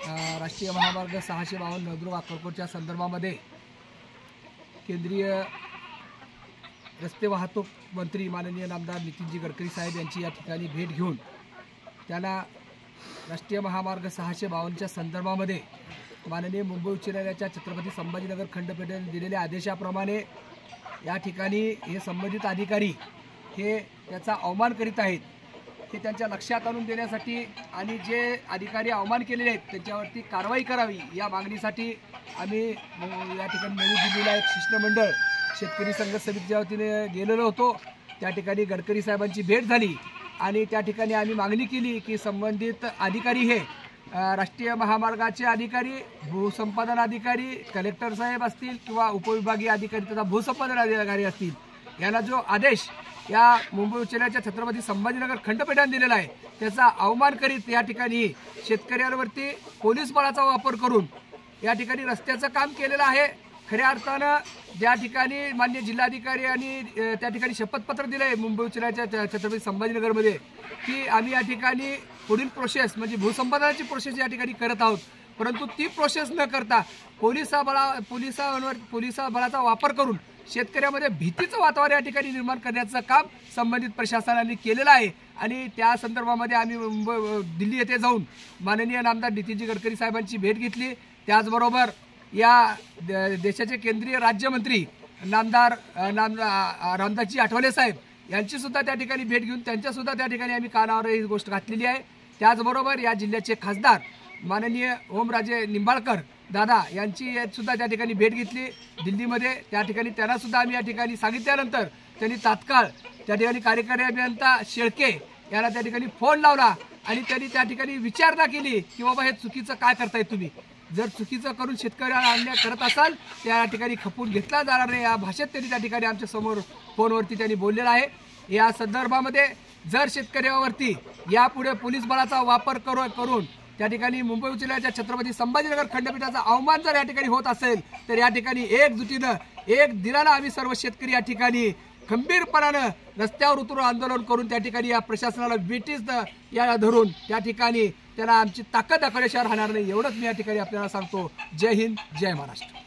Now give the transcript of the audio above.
राष्ट्रीय महामार्ग 652 नळदुर्ग अक्कलकोटच्या संदर्भामध्ये केंद्रीय रस्ते वाहतूक मंत्री माननीय नामदार नितीनजी गडकरी साहेब यांची या ठिकाणी भेट घेऊन त्यांना राष्ट्रीय महामार्ग 652च्या संदर्भामध्ये माननीय मुंबई उच्च न्यायालयाच्या छत्रपती संभाजीनगर खंडपीठाने दिलेल्या आदेशाप्रमाणे या ठिकाणी हे संबंधित अधिकारी हे त्याचा अवमान करीत आहेत हे त्यांच्या लक्षात आणून देण्यासाठी आणि जे अधिकारी अवमान केलेले आहेत त्यांच्यावरती कारवाई करावी या मागणीसाठी आम्ही या ठिकाणी नवी दिल्लीला एक शिष्टमंडळ शेतकरी संघर्ष समितीच्या वतीने गेलेलो होतो। त्या ठिकाणी गडकरी साहेबांची भेट झाली आणि त्या ठिकाणी आम्ही मागणी केली की संबंधित अधिकारी हे राष्ट्रीय महामार्गाचे अधिकारी, भूसंपादन अधिकारी, कलेक्टर साहेब असतील किंवा उपविभागीय अधिकारी तथा भूसंपादन अधिकारी असतील, यांना जो आदेश या मुंबई उच्च न्यायालयाच्या छत्रपती संभाजीनगर खंडपीठाने दिलेला आहे त्याचा अवमान करीत या ठिकाणी शेतकऱ्यांवरती पोलीस बळाचा वापर करून या ठिकाणी रस्त्याचं काम केलेलं आहे। खऱ्या अर्थानं ज्या ठिकाणी माननीय जिल्हाधिकारी आणि त्या ठिकाणी शपथपत्र दिलं आहे मुंबई उच्च न्यायालयाच्या छत्रपती संभाजीनगरमध्ये की आम्ही या ठिकाणी पुढील प्रोसेस म्हणजे भूसंपादनाची प्रोसेस या ठिकाणी करत आहोत, परंतु ती प्रोसेस न करता पोलिसा बळाचा वापर करून शेतकऱ्यामध्ये भीतीचं वातावरण या ठिकाणी निर्माण करण्याचं काम संबंधित प्रशासनाने केलेलं आहे। आणि त्या संदर्भामध्ये आम्ही दिल्ली येथे जाऊन माननीय नामदार नितीनजी गडकरी साहेबांची भेट घेतली। त्याचबरोबर या देशाचे केंद्रीय राज्यमंत्री नामदार रामदासजी आठवले साहेब यांची सुद्धा त्या ठिकाणी भेट घेऊन त्यांच्यासुद्धा त्या ठिकाणी आम्ही कानावर ही गोष्ट घातलेली आहे। त्याचबरोबर या जिल्ह्याचे खासदार माननीय ओमराजे निंबाळकर दादा यांची सुद्धा त्या ठिकाणी भेट घेतली दिल्लीमध्ये। त्या ठिकाणी त्यांना सुद्धा आम्ही या ठिकाणी सांगितल्यानंतर त्यांनी तात्काळ त्या ठिकाणी कार्यकारी अभियंता शेळके यांना त्या ठिकाणी फोन लावला आणि त्यांनी त्या ठिकाणी विचारणा केली की बाबा हे चुकीचं काय करताय तुम्ही, जर चुकीचं करून शेतकऱ्यांना अन्याय करत असाल त्या ठिकाणी खपून घेतला जाणार नाही या भाषेत त्यांनी त्या ठिकाणी आमच्या समोर फोनवरती त्यांनी बोललेलं आहे। या संदर्भामध्ये जर शेतकऱ्यावरती यापुढे पोलीस बळाचा वापर करून त्या ठिकाणी मुंबई उच्च न्यायालयाच्या छत्रपती संभाजीनगर खंडपीठाचा अवमान जर या ठिकाणी होत असेल तर या ठिकाणी एकजुटीनं एक दिलानं आम्ही सर्व शेतकरी या ठिकाणी खंबीरपणानं रस्त्यावर उतरून आंदोलन करून त्या ठिकाणी या प्रशासनाला विटीस या धरून त्या ठिकाणी त्याला आमची ताकद दाखवल्याशिवाय राहणार नाही एवढंच मी या ठिकाणी आपल्याला सांगतो। जय हिंद, जय महाराष्ट्र।